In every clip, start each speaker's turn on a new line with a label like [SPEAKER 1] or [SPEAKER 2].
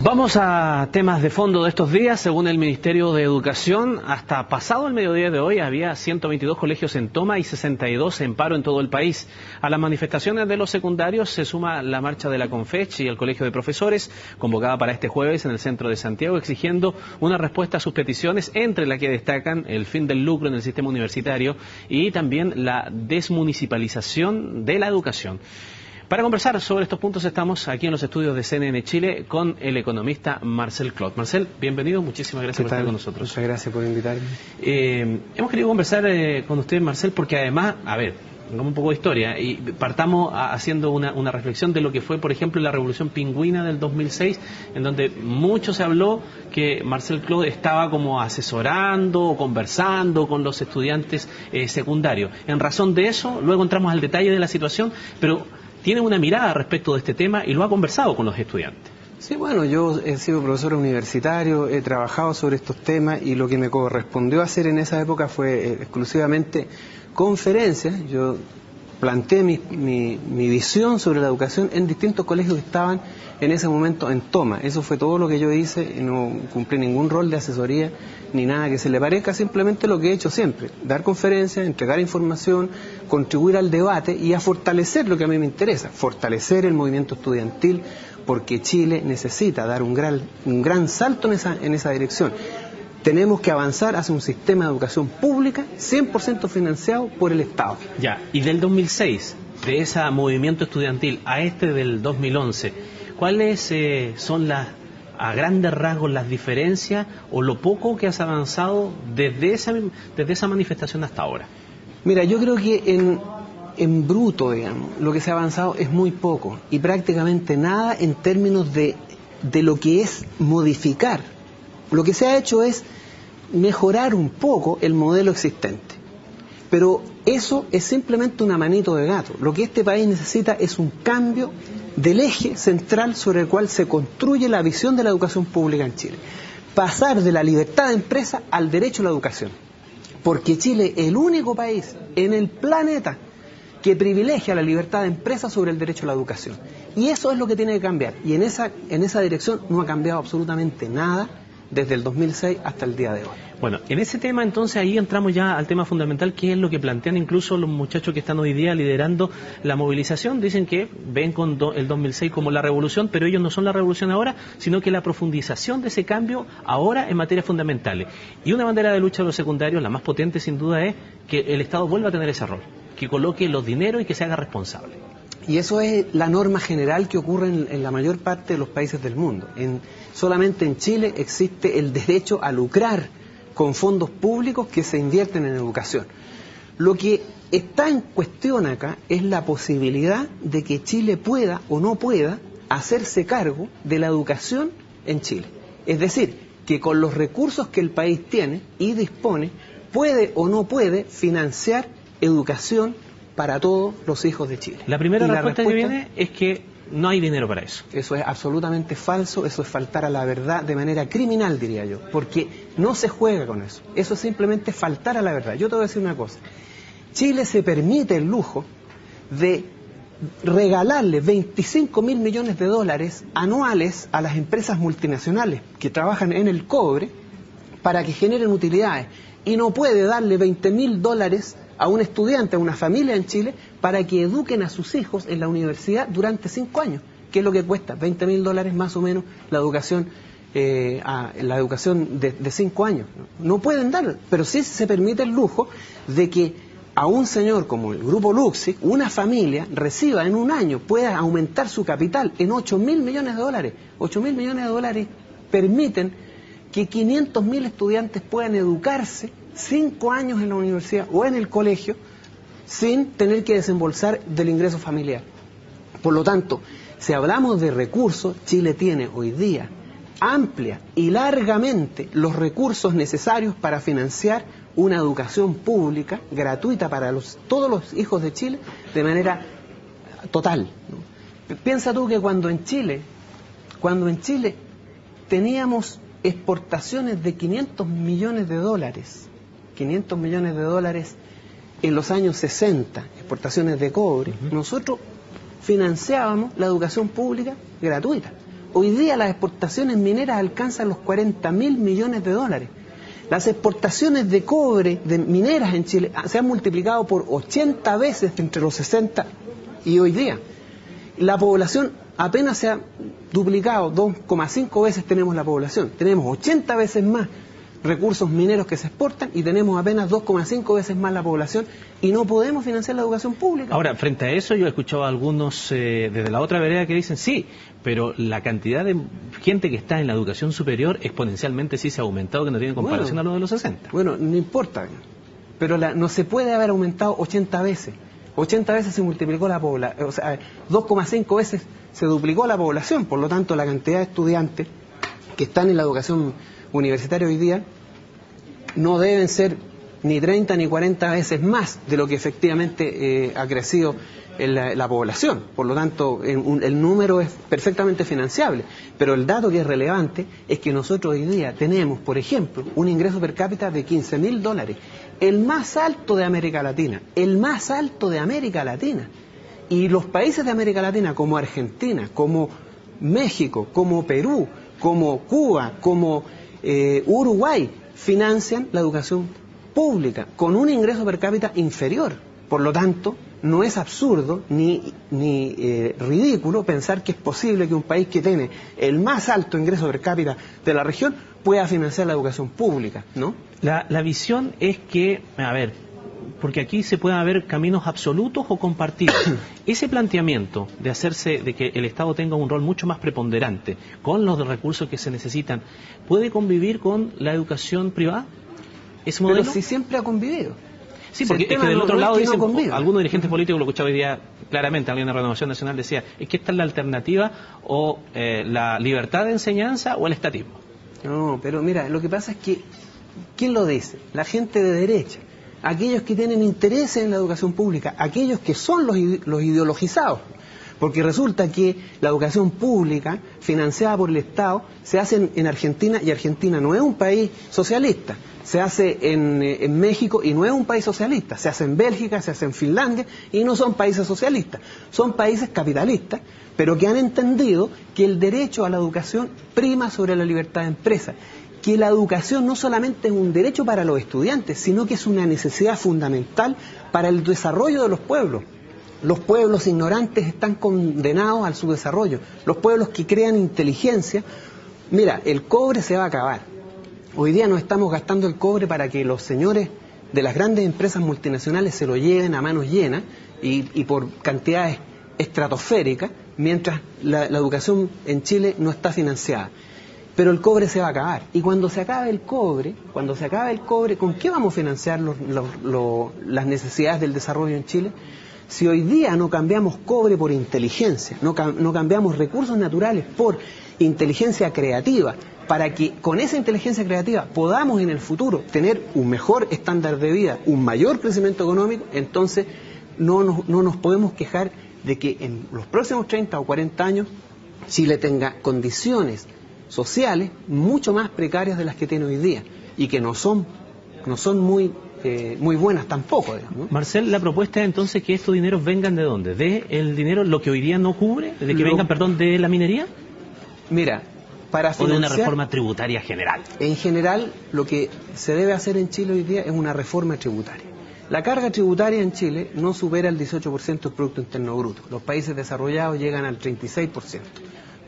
[SPEAKER 1] Vamos a temas de fondo de estos días. Según el Ministerio de Educación, hasta pasado el mediodía de hoy había 122 colegios en toma y 62 en paro en todo el país. A las manifestaciones de los secundarios se suma la marcha de la Confech y el Colegio de Profesores, convocada para este jueves en el centro de Santiago, exigiendo una respuesta a sus peticiones, entre las que destacan el fin del lucro en el sistema universitario y también la desmunicipalización de la educación. Para conversar sobre estos puntos estamos aquí en los estudios de CNN Chile con el economista Marcel Clot. Marcel, bienvenido, muchísimas gracias por estar con nosotros.
[SPEAKER 2] Muchas gracias por invitarme.
[SPEAKER 1] Hemos querido conversar con usted, Marcel, porque además, pongamos un poco de historia y partamos haciendo una reflexión de lo que fue, por ejemplo, la Revolución Pingüina del 2006, en donde mucho se habló que Marcel Clot estaba como asesorando o conversando con los estudiantes secundarios. En razón de eso, luego entramos al detalle de la situación, pero tiene una mirada respecto de este tema y lo ha conversado con los estudiantes.
[SPEAKER 2] Sí, bueno, yo he sido profesor universitario, he trabajado sobre estos temas y lo que me correspondió hacer en esa época fue exclusivamente conferencias. Yo planteé mi visión sobre la educación en distintos colegios que estaban en ese momento en toma. Eso fue todo lo que yo hice, no cumplí ningún rol de asesoría ni nada que se le parezca, simplemente lo que he hecho siempre: dar conferencias, entregar información, contribuir al debate y a fortalecer lo que a mí me interesa, fortalecer el movimiento estudiantil, porque Chile necesita dar un gran salto en esa dirección. Tenemos que avanzar hacia un sistema de educación pública 100% financiado por el Estado.
[SPEAKER 1] Ya, y del 2006, de ese movimiento estudiantil a este del 2011, ¿cuáles son a grandes rasgos las diferencias o lo poco que has avanzado desde esa manifestación hasta ahora?
[SPEAKER 2] Mira, yo creo que en bruto, digamos, lo que se ha avanzado es muy poco y prácticamente nada en términos de lo que es modificar. Lo que se ha hecho es mejorar un poco el modelo existente. Pero eso es simplemente una manito de gato. Lo que este país necesita es un cambio del eje central sobre el cual se construye la visión de la educación pública en Chile. Pasar de la libertad de empresa al derecho a la educación. Porque Chile es el único país en el planeta que privilegia la libertad de empresa sobre el derecho a la educación. Y eso es lo que tiene que cambiar. Y en esa dirección no ha cambiado absolutamente nada desde el 2006 hasta el día de hoy.
[SPEAKER 1] Bueno, en ese tema entonces ahí entramos ya al tema fundamental, que es lo que plantean incluso los muchachos que están hoy día liderando la movilización. Dicen que ven con el 2006 como la revolución, pero ellos no son la revolución ahora, sino que la profundización de ese cambio ahora en materias fundamentales. Y una bandera de lucha de los secundarios, la más potente sin duda, es que el Estado vuelva a tener ese rol, que coloque los dineros y que se haga responsable.
[SPEAKER 2] Y eso es la norma general que ocurre en la mayor parte de los países del mundo. Solamente en Chile existe el derecho a lucrar con fondos públicos que se invierten en educación. Lo que está en cuestión acá es la posibilidad de que Chile pueda o no pueda hacerse cargo de la educación en Chile. Es decir, que con los recursos que el país tiene y dispone, puede o no puede financiar educación para todos los hijos de Chile.
[SPEAKER 1] La primera respuesta que viene es que no hay dinero para eso.
[SPEAKER 2] Eso es absolutamente falso, eso es faltar a la verdad de manera criminal, diría yo, porque no se juega con eso. Eso es simplemente faltar a la verdad. Yo te voy a decir una cosa: Chile se permite el lujo de regalarle 25.000 millones de dólares anuales a las empresas multinacionales que trabajan en el cobre para que generen utilidades, y no puede darle 20.000 dólares a un estudiante, a una familia en Chile, para que eduquen a sus hijos en la universidad durante 5 años. ¿Qué es lo que cuesta? 20.000 dólares más o menos la educación de 5 años. No pueden dar, pero sí se permite el lujo de que a un señor como el Grupo Luxic, una familia reciba en un año, pueda aumentar su capital en 8.000 millones de dólares. 8.000 millones de dólares permiten que 500.000 estudiantes puedan educarse 5 años en la universidad o en el colegio sin tener que desembolsar del ingreso familiar. Por lo tanto, si hablamos de recursos, Chile tiene hoy día amplia y largamente los recursos necesarios para financiar una educación pública gratuita para todos los hijos de Chile de manera total, ¿no? Piensa tú que cuando en Chile teníamos exportaciones de 500 millones de dólares en los años 60, exportaciones de cobre, nosotros financiábamos la educación pública gratuita. Hoy día las exportaciones mineras alcanzan los 40.000 millones de dólares. Las exportaciones de cobre, de mineras en Chile, se han multiplicado por 80 veces entre los 60 y hoy día. La población apenas se ha duplicado, 2,5 veces tenemos la población. Tenemos 80 veces más recursos mineros que se exportan y tenemos apenas 2,5 veces más la población y no podemos financiar la educación pública.
[SPEAKER 1] Ahora, frente a eso, yo he escuchado a algunos desde la otra vereda que dicen sí, pero la cantidad de gente que está en la educación superior exponencialmente sí se ha aumentado, que no tiene comparación a lo de los 60.
[SPEAKER 2] Bueno, no importa, pero no se puede haber aumentado 80 veces. 80 veces se multiplicó la población, o sea, 2,5 veces se duplicó la población, por lo tanto la cantidad de estudiantes que están en la educación universitaria hoy día no deben ser ni 30 ni 40 veces más de lo que efectivamente ha crecido la población. Por lo tanto, el número es perfectamente financiable. Pero el dato que es relevante es que nosotros hoy día tenemos, por ejemplo, un ingreso per cápita de $15.000, el más alto de América Latina, el más alto de América Latina. Y los países de América Latina, como Argentina, como México, como Perú, como Cuba, como Uruguay, financian la educación pública con un ingreso per cápita inferior. Por lo tanto, no es absurdo ni ridículo pensar que es posible que un país que tiene el más alto ingreso per cápita de la región pueda financiar la educación pública, ¿no?
[SPEAKER 1] La visión es que, a ver, porque aquí se pueden haber caminos absolutos o compartidos. Ese planteamiento de hacerse, de que el Estado tenga un rol mucho más preponderante con los recursos que se necesitan, ¿puede convivir con la educación privada? ¿Ese modelo?
[SPEAKER 2] Pero si siempre ha convivido.
[SPEAKER 1] Sí, porque es que del otro lado dicen, algunos dirigentes políticos, lo escuchaba hoy día claramente, alguien de Renovación Nacional decía, es que esta es la alternativa o la libertad de enseñanza o el estatismo.
[SPEAKER 2] No, pero mira, lo que pasa es que, ¿quién lo dice? La gente de derecha, aquellos que tienen interés en la educación pública, aquellos que son los ideologizados. Porque resulta que la educación pública, financiada por el Estado, se hace en Argentina, y Argentina no es un país socialista. Se hace en México y no es un país socialista. Se hace en Bélgica, se hace en Finlandia y no son países socialistas. Son países capitalistas, pero que han entendido que el derecho a la educación prima sobre la libertad de empresa. Que la educación no solamente es un derecho para los estudiantes, sino que es una necesidad fundamental para el desarrollo de los pueblos. Los pueblos ignorantes están condenados al subdesarrollo. Los pueblos que crean inteligencia, mira, el cobre se va a acabar. Hoy día nos estamos gastando el cobre para que los señores de las grandes empresas multinacionales se lo lleven a manos llenas y por cantidades estratosféricas, mientras la educación en Chile no está financiada. Pero el cobre se va a acabar. Y cuando se acabe el cobre, ¿con qué vamos a financiar las necesidades del desarrollo en Chile? Si hoy día no cambiamos cobre por inteligencia, no cambiamos recursos naturales por inteligencia creativa, para que con esa inteligencia creativa podamos en el futuro tener un mejor estándar de vida, un mayor crecimiento económico, entonces no nos podemos quejar de que en los próximos 30 o 40 años Chile tenga condiciones sociales mucho más precarias de las que tiene hoy día y que no son muy buenas tampoco, ¿no?
[SPEAKER 1] Marcel, la propuesta es entonces que estos dineros vengan ¿de dónde? ¿De el dinero, lo que hoy día no cubre? ¿De que vengan, perdón, de la minería?
[SPEAKER 2] Mira, para financiar,
[SPEAKER 1] ¿o de una reforma tributaria general?
[SPEAKER 2] En general, lo que se debe hacer en Chile hoy día es una reforma tributaria. La carga tributaria en Chile no supera el 18% del Producto Interno Bruto. Los países desarrollados llegan al 36%.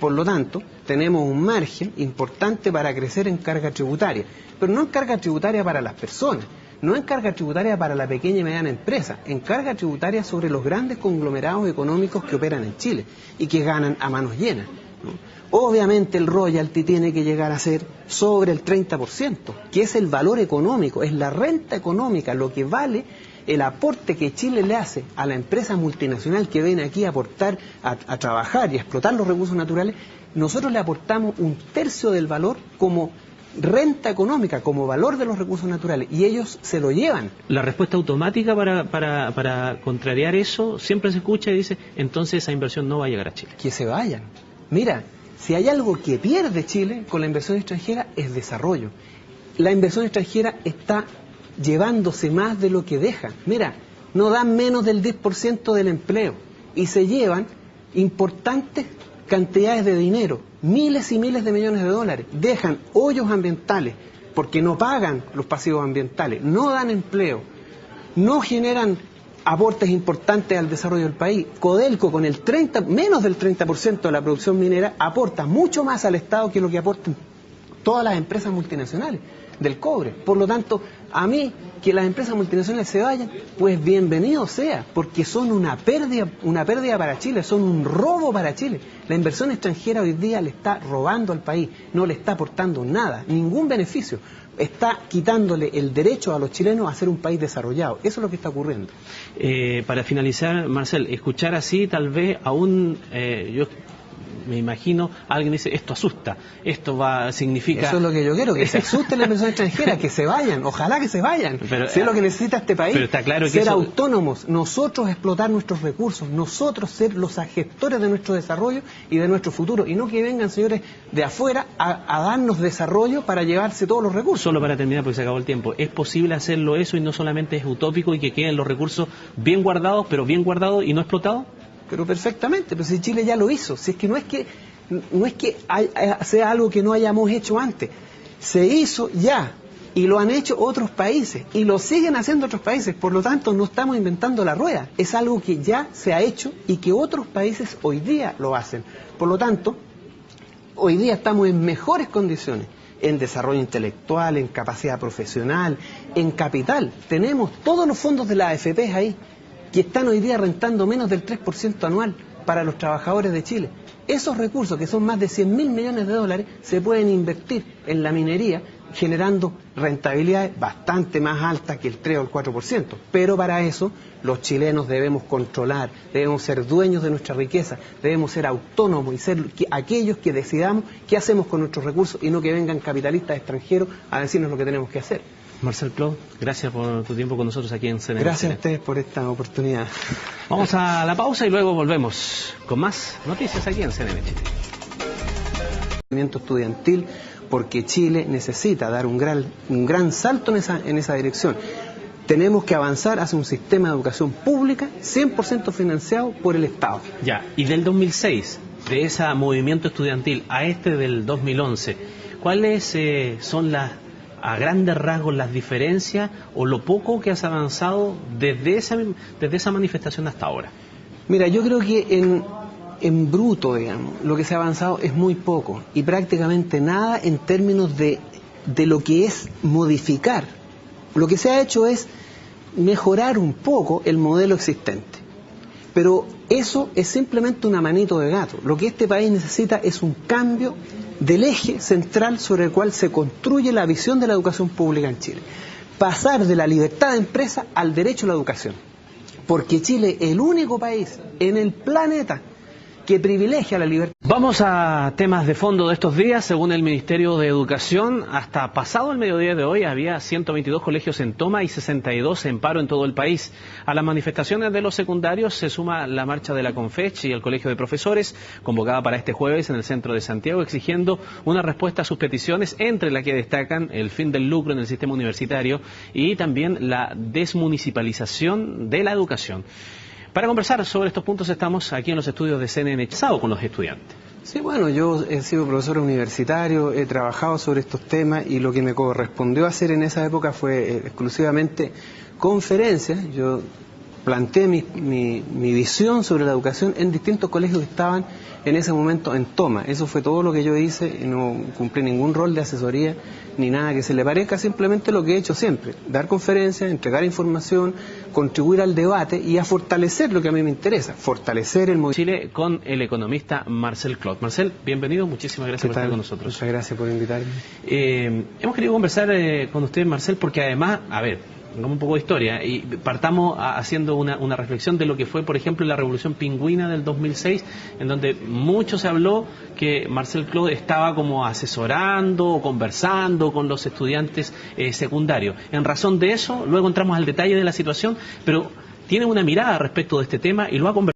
[SPEAKER 2] Por lo tanto, tenemos un margen importante para crecer en carga tributaria, pero no en carga tributaria para las personas, no en carga tributaria para la pequeña y mediana empresa, en carga tributaria sobre los grandes conglomerados económicos que operan en Chile y que ganan a manos llenas, ¿no? Obviamente el royalty tiene que llegar a ser sobre el 30%, que es el valor económico, es la renta económica, lo que vale el aporte que Chile le hace a la empresa multinacional que viene aquí a aportar, a trabajar y a explotar los recursos naturales. Contras le aportamos un tercio del valor como renta económica, como valor de los recursos naturales, y ellos se lo llevan.
[SPEAKER 1] La respuesta automática para contrariar eso siempre se escucha y dice, entonces esa inversión no va a llegar a Chile.
[SPEAKER 2] Que se vayan. Mira, si hay algo que pierde Chile con la inversión extranjera es desarrollo. La inversión extranjera está llevándose más de lo que deja. Mira, no dan menos del 10% del empleo y se llevan importantes cantidades de dinero, miles y miles de millones de dólares, dejan hoyos ambientales porque no pagan los pasivos ambientales, no dan empleo, no generan aportes importantes al desarrollo del país. Codelco, con el menos del 30% de la producción minera, aporta mucho más al Estado que lo que aportan todas las empresas multinacionales del cobre. Por lo tanto, a mí, que las empresas multinacionales se vayan, pues bienvenido sea, porque son una pérdida para Chile, son un robo para Chile. La inversión extranjera hoy día le está robando al país, no le está aportando nada, ningún beneficio. Está quitándole el derecho a los chilenos a ser un país desarrollado. Eso es lo que está ocurriendo.
[SPEAKER 1] Para finalizar, Marcel, escuchar así tal vez aún, yo me imagino, alguien dice, esto asusta, esto significa...
[SPEAKER 2] Eso es lo que yo quiero, que se asuste la inversión extranjera, que se vayan, ojalá que se vayan.
[SPEAKER 1] Pero,
[SPEAKER 2] si es lo que necesita este país,
[SPEAKER 1] pero está claro que
[SPEAKER 2] ser autónomos, nosotros explotar nuestros recursos, nosotros ser los gestores de nuestro desarrollo y de nuestro futuro, y no que vengan señores de afuera a darnos desarrollo para llevarse todos los recursos.
[SPEAKER 1] Solo para terminar, porque se acabó el tiempo, ¿es posible hacerlo eso y no solamente es utópico y que queden los recursos bien guardados, pero bien guardados y no explotados?
[SPEAKER 2] Pero perfectamente, pero si Chile ya lo hizo, si es que no es que sea algo que no hayamos hecho antes, se hizo ya y lo han hecho otros países y lo siguen haciendo otros países, por lo tanto no estamos inventando la rueda, es algo que ya se ha hecho y que otros países hoy día lo hacen. Por lo tanto, hoy día estamos en mejores condiciones, en desarrollo intelectual, en capacidad profesional, en capital. Tenemos todos los fondos de la AFP ahí, que están hoy día rentando menos del 3% anual para los trabajadores de Chile. Esos recursos, que son más de 100.000 millones de dólares, se pueden invertir en la minería, generando rentabilidades bastante más altas que el 3 o el 4%. Pero para eso, los chilenos debemos controlar, debemos ser dueños de nuestra riqueza, debemos ser autónomos y ser aquellos que decidamos qué hacemos con nuestros recursos y no que vengan capitalistas extranjeros a decirnos lo que tenemos que hacer.
[SPEAKER 1] Marcel Clot, gracias por tu tiempo con nosotros aquí en CNN.
[SPEAKER 2] Gracias a ustedes por esta oportunidad.
[SPEAKER 1] Vamos a la pausa y luego volvemos con más noticias aquí en CNN Chile.
[SPEAKER 2] Movimiento estudiantil, porque Chile necesita dar un gran salto en esa dirección. Tenemos que avanzar hacia un sistema de educación pública 100% financiado por el Estado.
[SPEAKER 1] Ya, y del 2006, de ese movimiento estudiantil a este del 2011, ¿cuáles son a grandes rasgos las diferencias o lo poco que has avanzado desde esa manifestación hasta ahora?
[SPEAKER 2] Mira, yo creo que en bruto, digamos, lo que se ha avanzado es muy poco y prácticamente nada en términos de lo que es modificar. Lo que se ha hecho es mejorar un poco el modelo existente. Pero eso es simplemente una manito de gato. Lo que este país necesita es un cambio del eje central sobre el cual se construye la visión de la educación pública en Chile. Pasar de la libertad de empresa al derecho a la educación. Porque Chile es el único país en el planeta que privilegia la libertad.
[SPEAKER 1] Vamos a temas de fondo de estos días. Según el Ministerio de Educación, hasta pasado el mediodía de hoy había 122 colegios en toma y 62 en paro en todo el país. A las manifestaciones de los secundarios se suma la marcha de la CONFECH y el Colegio de Profesores, convocada para este jueves en el centro de Santiago, exigiendo una respuesta a sus peticiones, entre las que destacan el fin del lucro en el sistema universitario y también la desmunicipalización de la educación. Para conversar sobre estos puntos estamos aquí en los estudios de CNN con los estudiantes.
[SPEAKER 2] Sí, bueno, yo he sido profesor universitario, he trabajado sobre estos temas y lo que me correspondió hacer en esa época fue exclusivamente conferencias. Yo planteé mi visión sobre la educación en distintos colegios que estaban en ese momento en toma. Eso fue todo lo que yo hice, y no cumplí ningún rol de asesoría ni nada que se le parezca, simplemente lo que he hecho siempre: dar conferencias, entregar información, contribuir al debate y a fortalecer lo que a mí me interesa, fortalecer el movimiento.
[SPEAKER 1] Chile con el economista Marcel Clot. Marcel, bienvenido, muchísimas gracias por estar con nosotros.
[SPEAKER 2] Muchas gracias por invitarme.
[SPEAKER 1] Hemos querido conversar con usted, Marcel, porque además, hagamos un poco de historia y partamos haciendo una reflexión de lo que fue, por ejemplo, la Revolución Pingüina del 2006, en donde mucho se habló que Marcel Clot estaba como asesorando o conversando con los estudiantes secundarios. En razón de eso, luego entramos al detalle de la situación, pero tiene una mirada respecto de este tema y lo ha conversado.